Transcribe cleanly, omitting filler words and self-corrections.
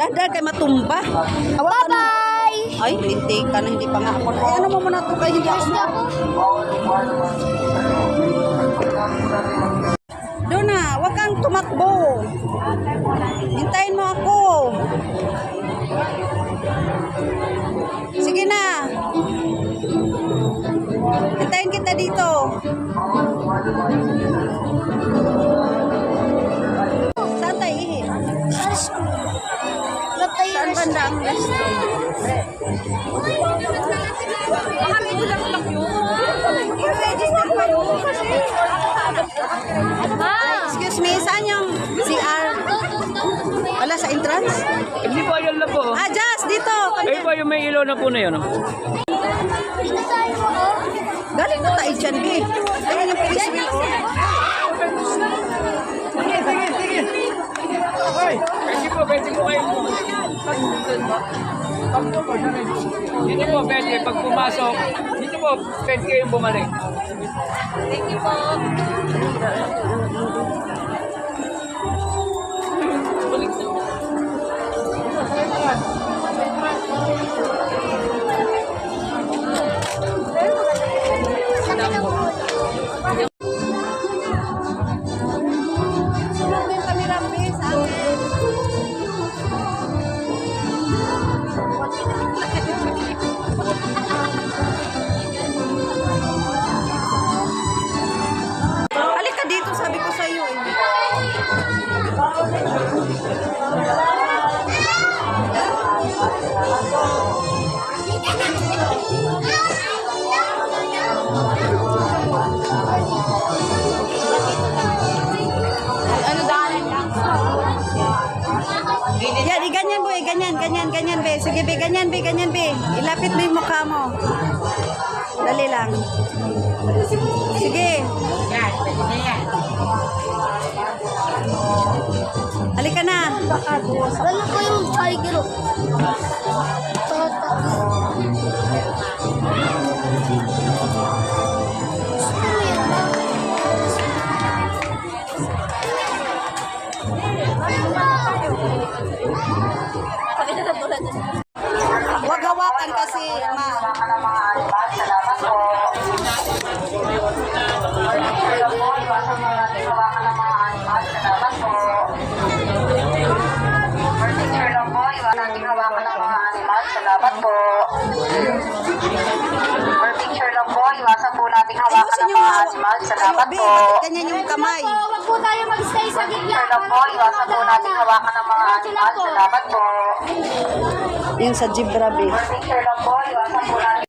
Dada kay matumba. Bye-bye! Ay, lintik ka na, hindi pa nga ako. Ay, ano mo muna ito kay hindi ako. Doon na, huwag kang tumakbo. Hintayin mo ako. Sige na. Hintayin kita dito. Saan tayo ihi? Saan banda ang restroom? Excuse me, saan yung CR? Wala sa entrance? Hindi po, yun na po. Ah, just dito. Ayun po, yung may ilaw na po na yun. Galing na tayo dyan, Ki. Ayun yung Ferris wheel, oh. Pwede po kayo. Dito po, pwede. Pag pumasok, dito po, pwede kayong bumalik. Thank you po. Halika dito, sabi ko sa iyo, eh. Ano daan? Yan, ganyan boy, ganyan be. Sige be, ganyan be. Ilapit mo yung mukha mo. Dali lang. Sige. Halika na. Ano po yung tiger? Huwag hawakan kasi, ma. Salamat po. For picture lang po, iwasan po natin hawakan ng mga animal. Salamat po. Ganyan yung kamay. Huwag po tayo mag-stay sa gitna. Picture lang po, iwasan po natin hawakan ng mga animal. Salamat po. Yung sa Jibrabe. For picture lang po, iwasan po natin